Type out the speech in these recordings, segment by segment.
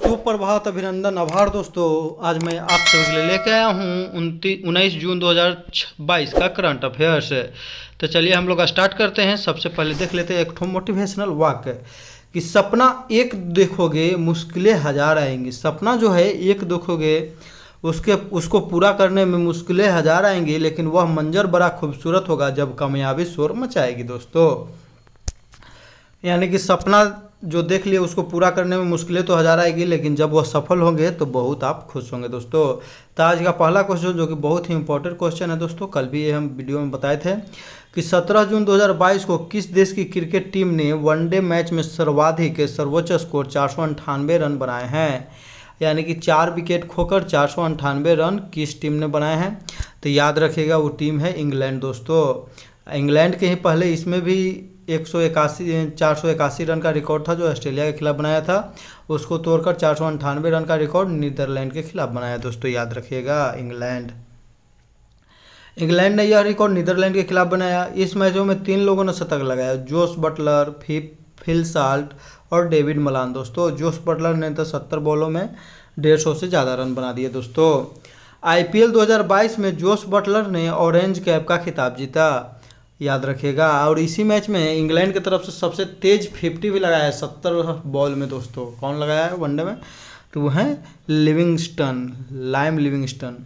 सुप्रभात, अभिनंदन, आभार दोस्तों। आज मैं आप सभी के लिए लेके आया हूँ 19 जून 2022 का करंट अफेयर्स। तो चलिए हम लोग स्टार्ट करते हैं। सबसे पहले देख लेते हैं एक ठो मोटिवेशनल वाक्य कि सपना एक देखोगे मुश्किलें हजार आएंगी। सपना जो है एक देखोगे उसको पूरा करने में मुश्किलें हजार आएंगी, लेकिन वह मंजर बड़ा खूबसूरत होगा जब कामयाबी शोर मचाएगी दोस्तों। यानी कि सपना जो देख लिए उसको पूरा करने में मुश्किलें तो हजार आएगी, लेकिन जब वह सफल होंगे तो बहुत आप खुश होंगे दोस्तों। तो आज का पहला क्वेश्चन जो कि बहुत ही इंपॉर्टेंट क्वेश्चन है दोस्तों, कल भी ये हम वीडियो में बताए थे कि 17 जून 2022 को किस देश की क्रिकेट टीम ने वनडे मैच में सर्वाधिक सर्वोच्च स्कोर 498 रन बनाए हैं। यानी कि 4 विकेट खोकर 498 रन किस टीम ने बनाए हैं? तो याद रखिएगा वो टीम है इंग्लैंड दोस्तों। इंग्लैंड के ही पहले इसमें भी 481 रन का रिकॉर्ड था जो ऑस्ट्रेलिया के खिलाफ बनाया था, उसको तोड़कर 498 रन का रिकॉर्ड नीदरलैंड के खिलाफ बनाया दोस्तों। याद रखिएगा इंग्लैंड ने यह रिकॉर्ड नीदरलैंड के खिलाफ बनाया। इस मैचों में 3 लोगों ने शतक लगाया, जोस बटलर, फिल साल्ट और डेविड मलान दोस्तों। जोस बटलर ने तो 70 बॉलों में 150 से ज़्यादा रन बना दिए दोस्तों। IPL 2022 में जोस बटलर ने ऑरेंज कैप का खिताब जीता, याद रखिएगा। और इसी मैच में इंग्लैंड की तरफ से सबसे तेज 50 भी लगाया है 70 बॉल में दोस्तों। कौन लगाया है वनडे में? तो वो है लाइम लिविंगस्टन।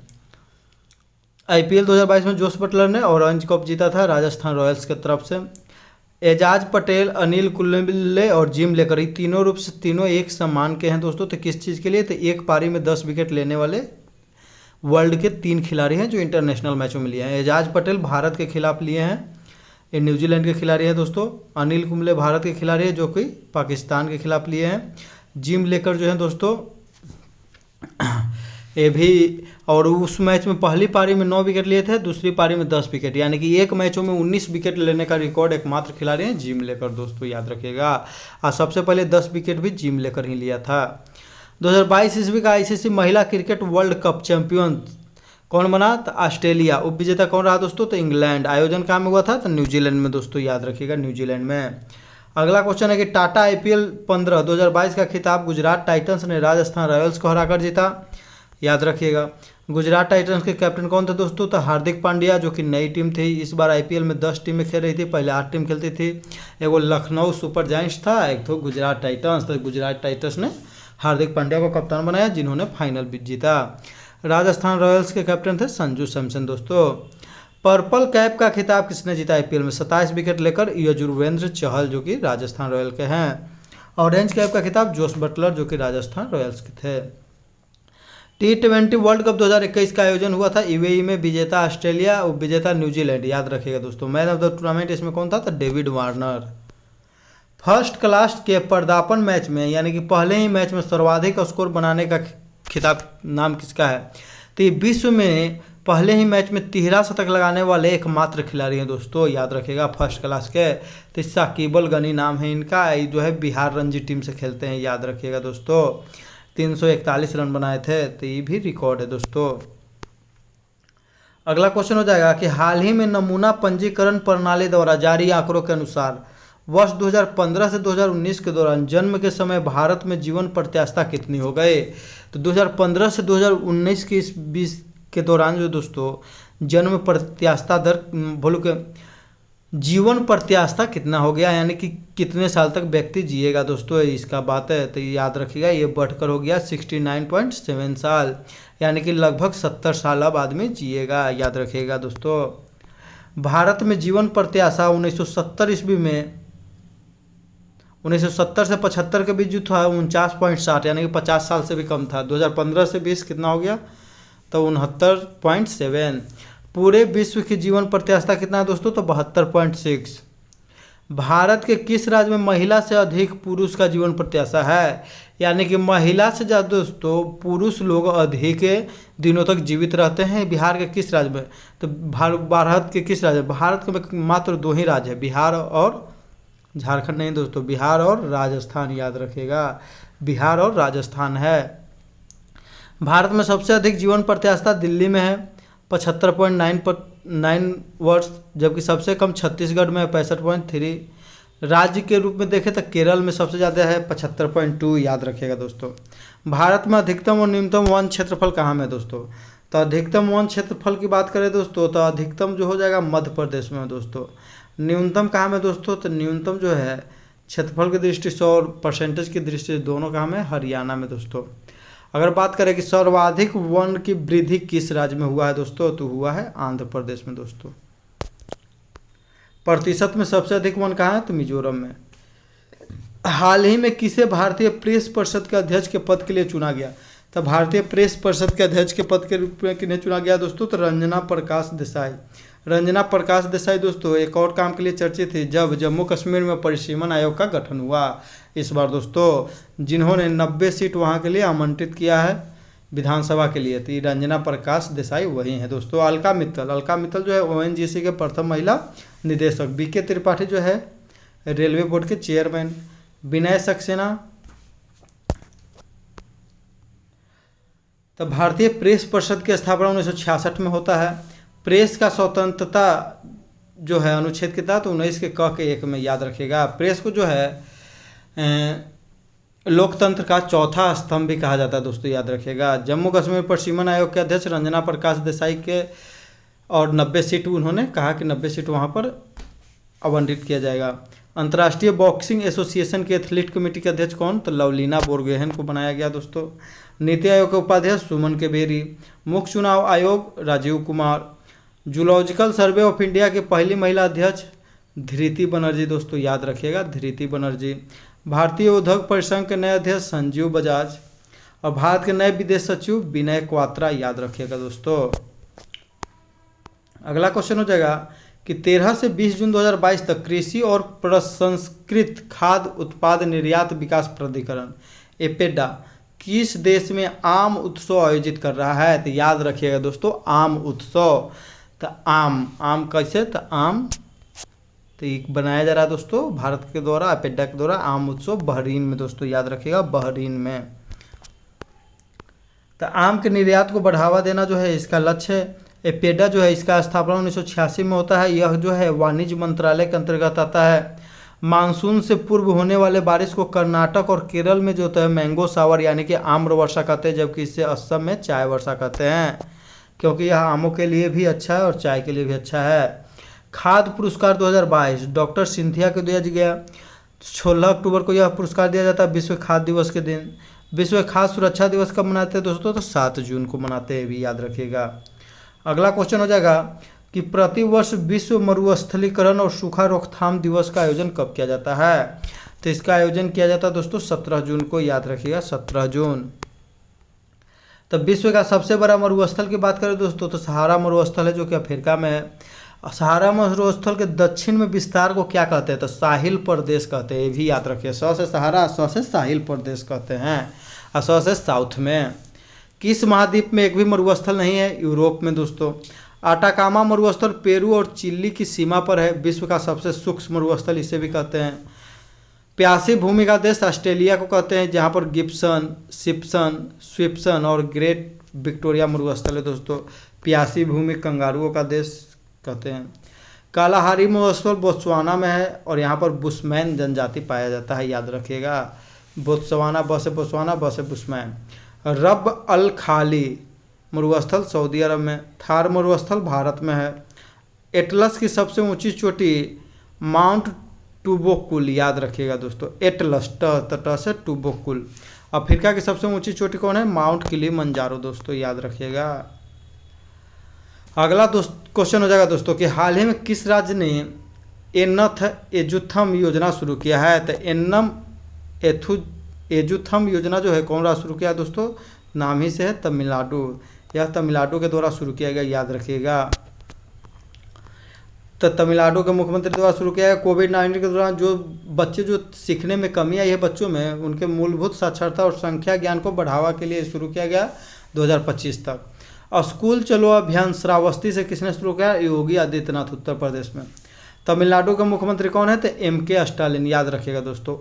IPL 2022 में जोस बटलर ने ऑरेंज कप जीता था राजस्थान रॉयल्स की तरफ से। एजाज पटेल, अनिल कुंबले और जिम लेकर, ही तीनों रूप से तीनों एक समान के हैं दोस्तों। तो किस चीज़ के लिए? तो एक पारी में 10 विकेट लेने वाले वर्ल्ड के 3 खिलाड़ी हैं जो इंटरनेशनल मैचों में लिए हैं। एजाज पटेल भारत के खिलाफ लिए हैं, ये न्यूजीलैंड के खिलाड़ी हैं दोस्तों। अनिल कुंबले भारत के खिलाड़ी हैं जो कि पाकिस्तान के खिलाफ लिए हैं। जिम लेकर जो है दोस्तों ये भी, और उस मैच में पहली पारी में 9 विकेट लिए थे, दूसरी पारी में 10 विकेट, यानी कि एक मैचों में 19 विकेट लेने का रिकॉर्ड एकमात्र खिलाड़ी हैं जिम लेकर दोस्तों। याद रखिएगा। और सबसे पहले 10 विकेट भी जिम लेकर ही लिया था। 2022 ईस्वी का ICC महिला क्रिकेट वर्ल्ड कप चैंपियन कौन बना? तो ऑस्ट्रेलिया। उप विजेता कौन रहा दोस्तों? तो इंग्लैंड। आयोजन कहाँ में हुआ था? तो न्यूजीलैंड में दोस्तों। याद रखिएगा न्यूजीलैंड में। अगला क्वेश्चन है कि टाटा IPL 15 2022 का खिताब गुजरात टाइटंस ने राजस्थान रॉयल्स को हराकर जीता, याद रखिएगा। गुजरात टाइटंस के कैप्टन कौन थे दोस्तों? तो हार्दिक पांड्या, जो कि नई टीम थी। इस बार IPL में 10 टीमें खेल रही थी, पहले 8 टीम खेलती थी। एगो लखनऊ सुपर जायंट्स था, एक तो गुजरात टाइटंस। तो गुजरात टाइटंस ने हार्दिक पांड्या को कप्तान बनाया, जिन्होंने फाइनल भी जीता। राजस्थान रॉयल्स के कैप्टन थे संजू सैमसन दोस्तों। पर्पल कैप का खिताब किसने जीता IPL में? 27 विकेट लेकर यजुर्वेंद्र चहल, जो कि राजस्थान रॉयल के हैं। ऑरेंज कैप का खिताब जोस बटलर, जो कि राजस्थान रॉयल्स के थे। T20 वर्ल्ड कप 2021 का आयोजन हुआ था UAE में। विजेता ऑस्ट्रेलिया, उप विजेता न्यूजीलैंड। याद रखिएगा दोस्तों। मैन ऑफ द टूर्नामेंट इसमें कौन था? तो डेविड वार्नर। फर्स्ट क्लास के पर्दापण मैच में, यानी कि पहले ही मैच में सर्वाधिक स्कोर बनाने का खिताब नाम किसका है? तो ये विश्व में पहले ही मैच में 13 शतक लगाने वाले एकमात्र खिलाड़ी हैं दोस्तों। याद रखिएगा फर्स्ट क्लास के। तो साकिबल गनी नाम है इनका, ये जो है बिहार रणजी टीम से खेलते हैं। याद रखिएगा दोस्तों। 341 रन बनाए थे, तो ये भी रिकॉर्ड है दोस्तों। अगला क्वेश्चन हो जाएगा कि हाल ही में नमूना पंजीकरण प्रणाली द्वारा जारी आंकड़ों के अनुसार वर्ष 2015 से 2019 के दौरान जन्म के समय भारत में जीवन प्रत्याशा कितनी हो गए? तो 2015 से 2019 के इस बीच के दौरान जो दोस्तों जन्म प्रत्याशा दर बोलो के जीवन प्रत्याशा कितना हो गया, यानी कि कितने साल तक व्यक्ति जिएगा दोस्तों, इसका बात है। तो याद रखिएगा ये बढ़कर हो गया 69.7 साल, यानी कि लगभग 70 साल अब आदमी जिएगा। याद रखिएगा दोस्तों। भारत में जीवन प्रत्याशा 1970 ईस्वी में 1970 से 75 के बीच जो था 49.60, यानी कि 50 साल से भी कम था। 2015 से 20 कितना हो गया? तो 69.7। पूरे विश्व की जीवन प्रत्याशा कितना है दोस्तों? तो 72.6। भारत के किस राज्य में महिला से अधिक पुरुष का जीवन प्रत्याशा है? यानी कि महिला से ज़्यादा दोस्तों पुरुष लोग अधिक दिनों तक जीवित रहते हैं। बिहार के किस राज्य में? तो भारत के किस राज्य? भारत के मात्र 2 ही राज्य है, बिहार और झारखंड नहीं दोस्तों, बिहार और राजस्थान। याद रखिएगा बिहार और राजस्थान है। भारत में सबसे अधिक जीवन प्रत्याशा दिल्ली में है 75.9 वर्ष, जबकि सबसे कम छत्तीसगढ़ में 65.3 राज्य के रूप में देखें तो केरल में सबसे ज़्यादा है 75.2, याद रखिएगा दोस्तों। भारत में अधिकतम और न्यूनतम वन क्षेत्रफल कहाँ में दोस्तों? तो अधिकतम वन क्षेत्रफल की बात करें दोस्तों तो अधिकतम जो हो जाएगा मध्य प्रदेश में दोस्तों। न्यूनतम कहाँ में दोस्तों? तो न्यूनतम जो है क्षेत्रफल की दृष्टि से और परसेंटेज की दृष्टि से दोनों कहाँ में? हरियाणा में दोस्तों। अगर बात करें कि सर्वाधिक वन की वृद्धि किस राज्य में हुआ है दोस्तों, तो हुआ है आंध्र प्रदेश में दोस्तों। प्रतिशत में सबसे अधिक वन कहाँ है? तो मिजोरम में। हाल ही में किसे भारतीय प्रेस परिषद के अध्यक्ष के पद के लिए चुना गया? तो भारतीय प्रेस परिषद के अध्यक्ष के पद के रूप में किन्हें चुना गया दोस्तों? तो रंजना प्रकाश देसाई। रंजना प्रकाश देसाई दोस्तों एक और काम के लिए चर्चित थी जब जम्मू कश्मीर में परिसीमन आयोग का गठन हुआ इस बार दोस्तों, जिन्होंने 90 सीट वहां के लिए आमंत्रित किया है विधानसभा के लिए। तो रंजना प्रकाश देसाई वही है दोस्तों। अलका मित्तल जो है ओएनजीसी के प्रथम महिला निदेशक। बीके त्रिपाठी जो है रेलवे बोर्ड के चेयरमैन। विनय सक्सेना तो भारतीय प्रेस परिषद की स्थापना 1966 में होता है। प्रेस का स्वतंत्रता जो है अनुच्छेद के तहत 19 के क के 1 में, याद रखिएगा। प्रेस को जो है लोकतंत्र का चौथा स्तंभ भी कहा जाता है दोस्तों, याद रखिएगा। जम्मू कश्मीर परिसीमन आयोग के अध्यक्ष रंजना प्रकाश देसाई के और 90 सीट उन्होंने कहा कि 90 सीट वहां पर आवंटित किया जाएगा। अंतर्राष्ट्रीय बॉक्सिंग एसोसिएशन के एथलीट कमेटी के अध्यक्ष कौन? तो लवलीना बोरगोहेन को बनाया गया दोस्तों। नीति आयोग के उपाध्यक्ष सुमन के बेरी। मुख्य चुनाव आयोग Rajiv Kumar. Zoological Survey of India की पहली महिला अध्यक्ष धृति बनर्जी दोस्तों, याद रखिएगा धृति बनर्जी। भारतीय उद्योग परिसंघ के नए अध्यक्ष संजीव बजाज और भारत के नए विदेश सचिव विनय क्वात्रा, याद रखिएगा दोस्तों। अगला क्वेश्चन हो जाएगा कि 13 से 20 जून 2022 तक कृषि और प्रसंस्कृत खाद्य उत्पाद निर्यात विकास प्राधिकरण एपेडा किस देश में आम उत्सव आयोजित कर रहा है? तो याद रखिएगा दोस्तों आम उत्सव। तो आम कैसे? तो आम तो एक बनाया जा रहा है दोस्तों भारत के द्वारा, एपेडा के द्वारा आम उत्सव बहरीन में दोस्तों, याद रखिएगा बहरीन में। तो आम के निर्यात को बढ़ावा देना जो है इसका लक्ष्य है। एपेडा जो है इसका स्थापना 1986 में होता है। यह जो है वाणिज्य मंत्रालय के अंतर्गत आता है। मानसून से पूर्व होने वाले बारिश को कर्नाटक और केरल में जो होता है मैंगो सावर यानी कि आम्र वर्षा कहते हैं, जबकि इसे असम में चाय वर्षा कहते हैं, क्योंकि यह आमों के लिए भी अच्छा है और चाय के लिए भी अच्छा है। खाद्य पुरस्कार 2022 डॉक्टर सिंधिया को दिया गया। 16 अक्टूबर को यह पुरस्कार दिया जाता है विश्व खाद्य दिवस के दिन। विश्व खाद्य सुरक्षा दिवस कब मनाते हैं दोस्तों? तो 7 जून को मनाते हैं, भी याद रखिएगा। अगला क्वेश्चन हो जाएगा कि प्रतिवर्ष विश्व मरुस्थलीकरण और सूखा रोकथाम दिवस का आयोजन कब किया जाता है? तो इसका आयोजन किया जाता है दोस्तों 17 जून को, याद रखिएगा 17 जून। तो विश्व का सबसे बड़ा मरुस्थल की बात करें दोस्तों तो सहारा मरुस्थल है जो कि अफ्रीका में है। सहारा मरुस्थल के दक्षिण में विस्तार को क्या कहते हैं? तो साहिल प्रदेश कहते हैं, ये भी याद रखिए। स से सहारा, स से साहिल प्रदेश कहते हैं और स से साउथ में। किस महाद्वीप में एक भी मरुस्थल नहीं है? यूरोप में दोस्तों। आटाकामा मरुस्थल पेरू और चिली की सीमा पर है। विश्व का सबसे सूक्ष्म मरुस्थल इसे भी कहते हैं। प्यासी भूमि का देश ऑस्ट्रेलिया को कहते हैं, जहाँ पर गिब्सन, स्विप्सन और ग्रेट विक्टोरिया मरुस्थल है दोस्तों। प्यासी भूमि कंगारुओं का देश कहते हैं। कालाहारी मरुस्थल बोत्सवाना में है और यहाँ पर बुशमैन जनजाति पाया जाता है, याद रखिएगा। बोत्सवाना, ब से बोत्सवाना, ब से बुशमैन। रब अल खाली मरुस्थल सऊदी अरब में। थार मरुस्थल भारत में है। एटलस की सबसे ऊंची चोटी माउंट टूबोकुल, याद रखिएगा दोस्तों। एटलस ट से टूबोकुल। अफ्रीका की सबसे ऊंची चोटी कौन है? माउंट किलिमंजारो दोस्तों, याद रखिएगा। अगला क्वेश्चन हो जाएगा दोस्तों कि हाल ही में किस राज्य ने एनथ एजुथम योजना शुरू किया है? तो एनम एजुथम योजना जो है कौन राज्य शुरू किया है दोस्तों? नाम ही से है तमिलनाडु। यह तमिलनाडु के द्वारा शुरू किया गया, याद रखिएगा। तो तमिलनाडु के मुख्यमंत्री द्वारा शुरू किया गया। कोविड-19 के दौरान जो बच्चे जो सीखने में कमी आई है बच्चों में, उनके मूलभूत साक्षरता और संख्या ज्ञान को बढ़ावा के लिए शुरू किया गया 2025 तक। और स्कूल चलो अभियान श्रावस्ती से किसने शुरू किया? योगी आदित्यनाथ, उत्तर प्रदेश में। तमिलनाडु के मुख्यमंत्री कौन है? तो MK स्टालिन, याद रखिएगा दोस्तों।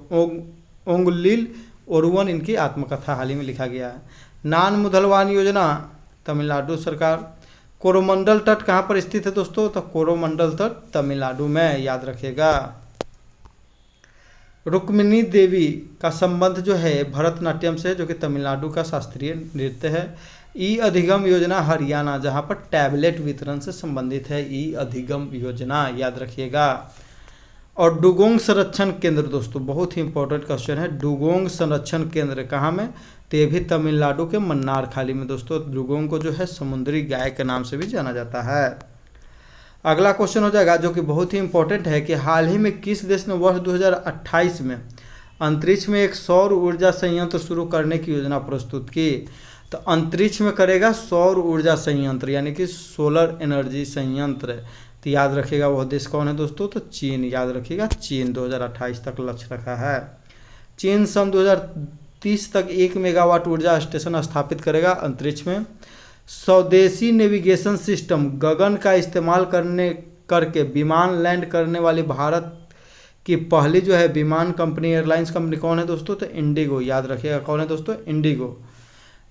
ओंगलिल ओरुवन इनकी आत्मकथा हाल ही में लिखा गया है। नान मुदलवान योजना तमिलनाडु सरकार। कोरोमंडल तट कहाँ पर स्थित है दोस्तों? तो कोरोमंडल तट तमिलनाडु में, याद रखिएगा। रुक्मिणी देवी का संबंध जो है भरतनाट्यम से, जो कि तमिलनाडु का शास्त्रीय नृत्य है। ई अधिगम योजना हरियाणा, जहां पर टैबलेट वितरण से संबंधित है ई अधिगम योजना, याद रखिएगा। और डुगोंग संरक्षण केंद्र दोस्तों बहुत ही इंपॉर्टेंट क्वेश्चन है। डुगोंग संरक्षण केंद्र कहाँ में, तो ये भी तमिलनाडु के मन्नार खाली में दोस्तों। डुगोंग को जो है समुद्री गाय के नाम से भी जाना जाता है। अगला क्वेश्चन हो जाएगा जो कि बहुत ही इंपॉर्टेंट है कि हाल ही में किस देश ने वर्ष 2028 में अंतरिक्ष में एक सौर ऊर्जा संयंत्र शुरू करने की योजना प्रस्तुत की। तो अंतरिक्ष में करेगा सौर ऊर्जा संयंत्र, यानी कि सोलर एनर्जी संयंत्र। तो याद रखिएगा वह देश कौन है दोस्तों, तो चीन, याद रखिएगा चीन 2028 तक लक्ष्य रखा है। चीन सन 2030 तक 1 मेगावाट ऊर्जा स्टेशन स्थापित करेगा अंतरिक्ष में। स्वदेशी नेविगेशन सिस्टम गगन का इस्तेमाल करके विमान लैंड करने वाली भारत की पहली जो है विमान कंपनी, एयरलाइंस कंपनी कौन है दोस्तों, तो इंडिगो, याद रखिएगा कौन है दोस्तों, इंडिगो।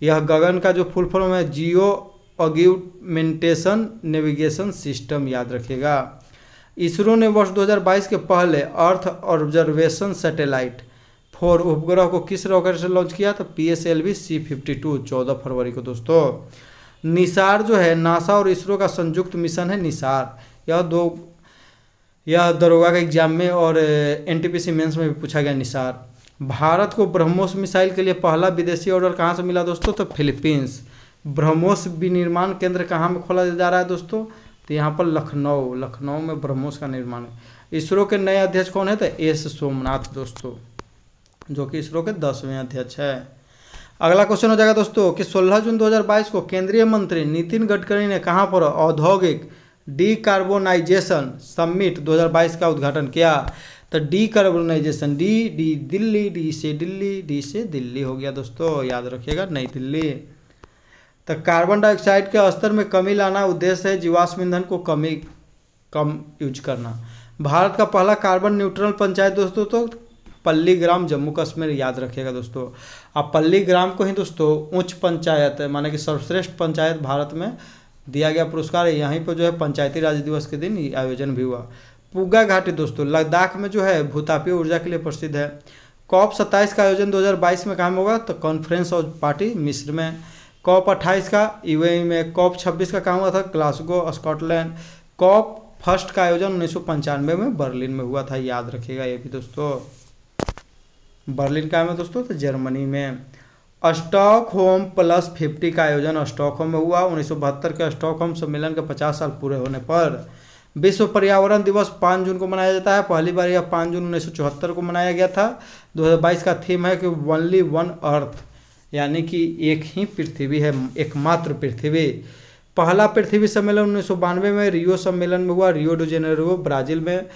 यह गगन का जो फुल फॉर्म है जियो ऑग्यूमेंटेशन नेविगेशन सिस्टम, याद रखिएगा। इसरो ने वर्ष 2022 के पहले अर्थ ऑब्जर्वेशन सैटेलाइट 4 उपग्रह को किस रॉकेट से लॉन्च किया, तो PSLV C-52 14 फरवरी को दोस्तों। निसार जो है नासा और इसरो का संयुक्त मिशन है निसार। यह दरोगा के एग्जाम में और NTPC मेंस में भी पूछा गया निसार। भारत को ब्रह्मोस मिसाइल के लिए पहला विदेशी ऑर्डर कहाँ से मिला दोस्तों, तो फिलीपींस। ब्रह्मोस विनिर्माण केंद्र कहाँ में खोला जा रहा है दोस्तों, तो यहाँ पर लखनऊ में ब्रह्मोस का निर्माण है। इसरो के नए अध्यक्ष कौन है, तो S सोमनाथ दोस्तों, जो कि इसरो के 10वें अध्यक्ष है। अगला क्वेश्चन हो जाएगा दोस्तों कि 16 जून 2022 को केंद्रीय मंत्री नितिन गडकरी ने कहाँ पर औद्योगिक डीकार्बोनाइजेशन समिट 2022 का उद्घाटन किया। तो डीकार्बोनाइजेशन डी दिल्ली, डी से दिल्ली हो गया दोस्तों, याद रखिएगा नई दिल्ली। तो कार्बन डाइऑक्साइड के स्तर में कमी लाना उद्देश्य है जीवाश्म ईंधन को कम यूज करना। भारत का पहला कार्बन न्यूट्रल पंचायत दोस्तों तो पल्लीग्राम जम्मू कश्मीर, याद रखिएगा दोस्तों। अब पल्लीग्राम को ही दोस्तों उच्च पंचायत माने कि सर्वश्रेष्ठ पंचायत भारत में दिया गया पुरस्कार है। यहीं पर जो है पंचायती राज दिवस के दिन आयोजन भी हुआ। पुगा घाटी दोस्तों लद्दाख में जो है भूतापीय ऊर्जा के लिए प्रसिद्ध है। COP 27 का आयोजन 2022 में कहाँ में होगा, तो कॉन्फ्रेंस ऑफ पार्टी मिस्र में। COP 28 का UAE में। COP 26 का कहाँ हुआ था, ग्लासगो स्कॉटलैंड। COP 1 का आयोजन 1995 में बर्लिन में हुआ था, याद रखिएगा ये भी दोस्तों। बर्लिन का है दोस्तों, तो जर्मनी में। स्टॉकहोम प्लस 50 का आयोजन स्टॉकहोम में हुआ 1972 के स्टॉकहोम सम्मेलन के 50 साल पूरे होने पर। विश्व पर्यावरण दिवस 5 जून को मनाया जाता है। पहली बार यह 5 जून 1974 को मनाया गया था। 2022 का थीम है कि ओनली वन अर्थ, यानी कि एक ही पृथ्वी है, एकमात्र पृथ्वी। पहला पृथ्वी सम्मेलन 1992 में रियो सम्मेलन में हुआ, रियो डी जेनेरो ब्राजील में।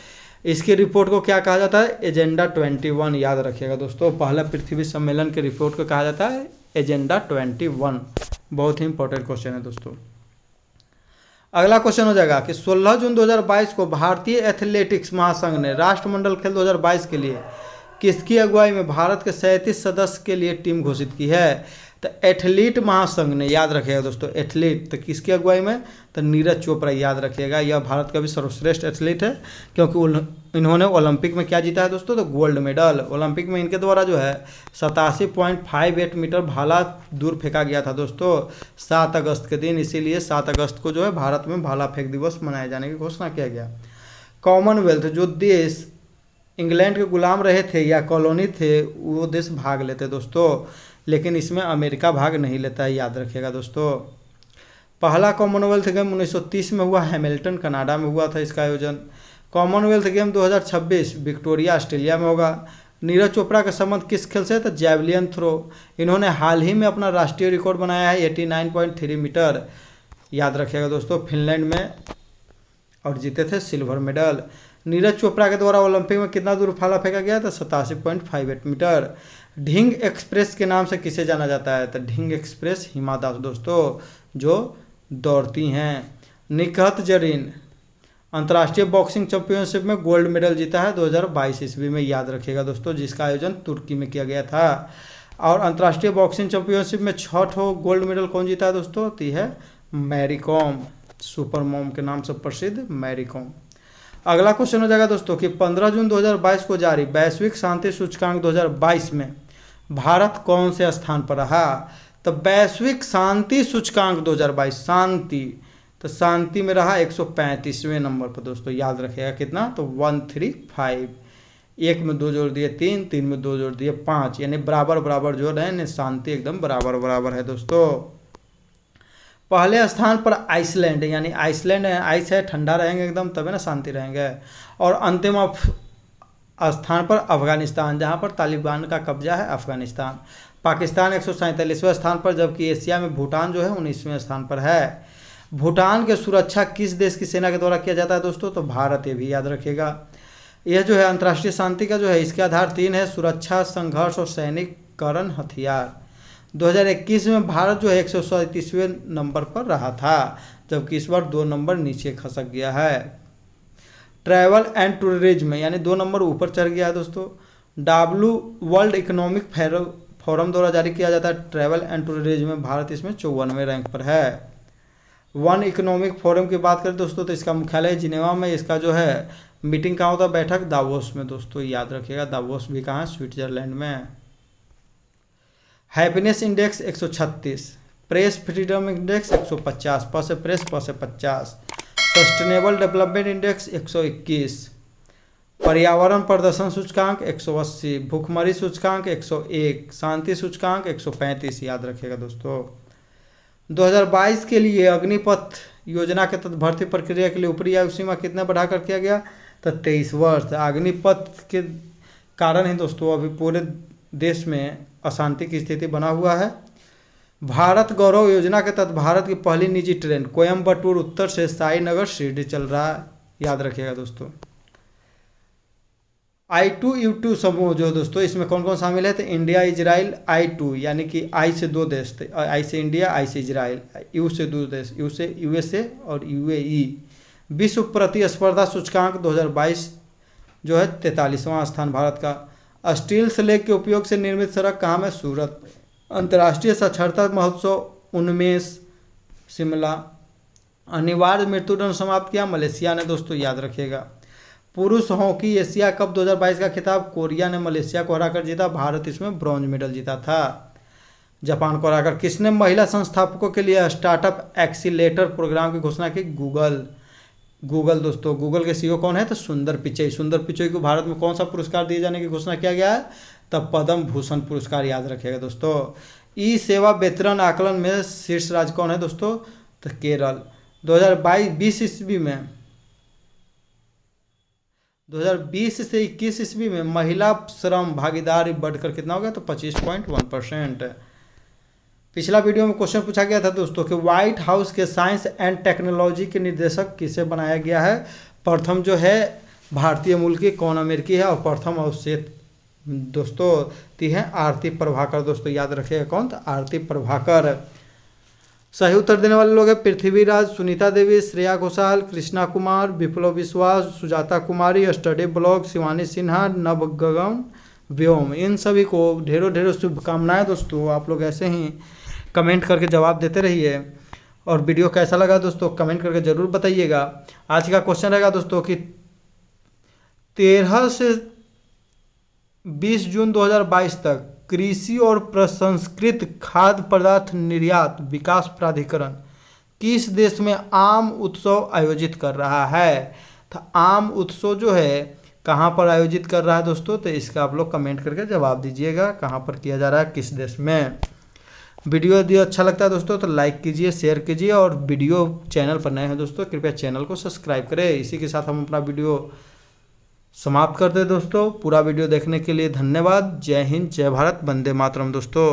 इसकी रिपोर्ट को क्या कहा जाता है, एजेंडा 21, याद रखिएगा दोस्तों। पहला पृथ्वी सम्मेलन के रिपोर्ट को कहा जाता है एजेंडा 21। बहुत ही इंपॉर्टेंट क्वेश्चन है दोस्तों। अगला क्वेश्चन हो जाएगा कि 16 जून 2022 को भारतीय एथलेटिक्स महासंघ ने राष्ट्रमंडल खेल 2022 के लिए किसकी अगुवाई में भारत के 37 सदस्य के लिए टीम घोषित की है। तो एथलीट महासंघ ने, याद रखिएगा दोस्तों एथलीट, तो किसकी अगुवाई में, तो नीरज चोपड़ा, याद रखिएगा। यह भारत का भी सर्वश्रेष्ठ एथलीट है क्योंकि इन्होंने ओलंपिक में क्या जीता है दोस्तों, तो गोल्ड मेडल। ओलंपिक में इनके द्वारा जो है 87.58 मीटर भाला दूर फेंका गया था दोस्तों 7 अगस्त के दिन। इसीलिए 7 अगस्त को जो है भारत में भाला फेंक दिवस मनाए जाने की घोषणा किया गया। कॉमनवेल्थ, जो देश इंग्लैंड के गुलाम रहे थे या कॉलोनी थे वो देश भाग लेते दोस्तों, लेकिन इसमें अमेरिका भाग नहीं लेता है, याद रखिएगा दोस्तों। पहला कॉमनवेल्थ गेम 1930 में हुआ, हैमिल्टन कनाडा में हुआ था इसका आयोजन। कॉमनवेल्थ गेम 2026 विक्टोरिया ऑस्ट्रेलिया में होगा। नीरज चोपड़ा का संबंध किस खेल से, तो जैवलिन थ्रो। इन्होंने हाल ही में अपना राष्ट्रीय रिकॉर्ड बनाया है 89.3 मीटर, याद रखिएगा दोस्तों, फिनलैंड में, और जीते थे सिल्वर मेडल। नीरज चोपड़ा के द्वारा ओलंपिक में कितना दूर भाला फेंका गया था, 87.58 मीटर। ढिंग एक्सप्रेस के नाम से किसे जाना जाता है, तो ढिंग एक्सप्रेस हिमा दास दोस्तों, जो दौड़ती हैं। निखत जरीन अंतर्राष्ट्रीय बॉक्सिंग चैंपियनशिप में गोल्ड मेडल जीता है 2022 ईस्वी में, याद रखिएगा दोस्तों, जिसका आयोजन तुर्की में किया गया था। और अंतर्राष्ट्रीय बॉक्सिंग चैंपियनशिप में 6 गोल्ड मेडल कौन जीता है दोस्तों, तो है मैरी कॉम, सुपर मॉम के नाम से प्रसिद्ध मैरी कॉम। अगला क्वेश्चन हो जाएगा दोस्तों कि 15 जून 2022 को जारी वैश्विक शांति सूचकांक 2022 में भारत कौन से स्थान पर रहा। तो वैश्विक शांति सूचकांक 2022 शांति, तो शांति में रहा 135वें नंबर पर दोस्तों, याद रखिएगा कितना, तो 135। एक में 2 जोड़ दिए 3, 3 में 2 जोड़ दिए 5, यानी बराबर बराबर जोड़ रहे हैं, शांति एकदम बराबर बराबर है दोस्तों। पहले स्थान पर आइसलैंड, यानी आइसलैंड है, आइस है, ठंडा रहेंगे एकदम, तभी ना शांति रहेंगे। और अंतिम स्थान पर अफगानिस्तान, जहां पर तालिबान का कब्जा है अफगानिस्तान। पाकिस्तान 147वें स्थान पर, जबकि एशिया में भूटान जो है 19वें स्थान पर है। भूटान की सुरक्षा किस देश की सेना के द्वारा किया जाता है दोस्तों, तो भारत, ये भी याद रखिएगा। यह जो है अंतर्राष्ट्रीय शांति का जो है, इसके आधार 3 है, सुरक्षा, संघर्ष और सैनिककरण हथियार। 2021 में भारत जो है 137वें नंबर पर रहा था, जबकि इस बार 2 नंबर नीचे खसक गया है। ट्रैवल एंड टूरिज्म, यानी 2 नंबर ऊपर चढ़ गया है दोस्तों। वर्ल्ड इकोनॉमिक फोरम द्वारा जारी किया जाता है ट्रैवल एंड टूरिज्म में, भारत इसमें 54वें रैंक पर है। वर्ल्ड इकोनॉमिक फोरम की बात करें दोस्तों, तो इसका मुख्यालय जिनेवा में, इसका जो है मीटिंग कहाँ होता है, बैठक दावोस में दोस्तों, याद रखिएगा। दावोस भी कहाँ है, स्विट्जरलैंड में। Happiness index 136, press freedom index 150, प से प्रेस, प से 50। सस्टेनेबल डेवलपमेंट इंडेक्स 121, पर्यावरण प्रदर्शन सूचकांक 180, भूखमरी सूचकांक 101, शांति सूचकांक 135, याद रखिएगा दोस्तों। 2022 के लिए अग्निपथ योजना के तहत भर्ती प्रक्रिया के लिए ऊपरी आयु सीमा कितना बढ़ाकर किया गया, तो 23 वर्ष। अग्निपथ के कारण ही दोस्तों अभी पूरे देश में अशांति की स्थिति बना हुआ है। भारत गौरव योजना के तहत भारत की पहली निजी ट्रेन कोयम्बटूर उत्तर से साईनगर शिरडी चल रहा है, याद रखिएगा दोस्तों। I2U2 समूह जो दोस्तों, इसमें कौन कौन शामिल है, तो इंडिया, इजराइल, I2 यानी कि I से 2 देश थे, I से इंडिया, I से इजराइल, U से 2 देश, U से USA और UAE। विश्व प्रतिस्पर्धा सूचकांक 2022 जो है 43वां स्थान भारत का। स्टील स्लेग के उपयोग से निर्मित सड़क कहाँ में, सूरत। अंतर्राष्ट्रीय साक्षरता महोत्सव 19 शिमला। अनिवार्य मृत्युदंड समाप्त किया मलेशिया ने दोस्तों, याद रखिएगा। पुरुष हॉकी एशिया कप 2022 का खिताब कोरिया ने मलेशिया को हराकर जीता, भारत इसमें ब्रॉन्ज मेडल जीता था जापान को हराकर। किसने महिला संस्थापकों के लिए स्टार्टअप एक्सीलेटर प्रोग्राम की घोषणा की, गूगल दोस्तों। गूगल के CEO कौन है, तो सुंदर पिचई। सुंदर पिचई को भारत में कौन सा पुरस्कार दिए जाने की घोषणा किया गया है, तब पद्म भूषण पुरस्कार, याद रखिएगा दोस्तों। ई सेवा वेतन आकलन में शीर्ष राज्य कौन है दोस्तों, तो केरल। 2020 ईस्वी में 2020 से 21 ईस्वी में महिला श्रम भागीदारी बढ़कर कितना हो गया, तो 25.1%। पिछला वीडियो में क्वेश्चन पूछा गया था दोस्तों कि व्हाइट हाउस के साइंस एंड टेक्नोलॉजी के निर्देशक किसे बनाया गया है। प्रथम जो है भारतीय मूल की, कौन अमेरिकी है, और प्रथम अवसेत दोस्तों ती है आरती प्रभाकर दोस्तों, याद रखिएगा कौन, तो आरती प्रभाकर। सही उत्तर देने वाले लोग हैं पृथ्वीराज, सुनीता देवी, श्रेया घोषाल, कृष्णा कुमार, विप्लव विश्वास, सुजाता कुमारी, स्टडी ब्लॉग, शिवानी सिन्हा, नवगगन व्योम। इन सभी को ढेरों ढेरों शुभकामनाएं दोस्तों। आप लोग ऐसे ही कमेंट करके जवाब देते रहिए। और वीडियो कैसा लगा दोस्तों कमेंट करके ज़रूर बताइएगा। आज का क्वेश्चन रहेगा दोस्तों कि 13 से 20 जून 2022 तक कृषि और प्रसंस्कृत खाद्य पदार्थ निर्यात विकास प्राधिकरण किस देश में आम उत्सव आयोजित कर रहा है। तो आम उत्सव जो है कहाँ पर आयोजित कर रहा है दोस्तों, तो इसका आप लोग कमेंट करके जवाब दीजिएगा, कहाँ पर किया जा रहा है, किस देश में। वीडियो यदि अच्छा लगता है दोस्तों तो लाइक कीजिए, शेयर कीजिए, और वीडियो चैनल पर नए हैं दोस्तों कृपया चैनल को सब्सक्राइब करें। इसी के साथ हम अपना वीडियो समाप्त कर दें दोस्तों। पूरा वीडियो देखने के लिए धन्यवाद। जय हिंद, जय भारत, वंदे मातरम दोस्तों।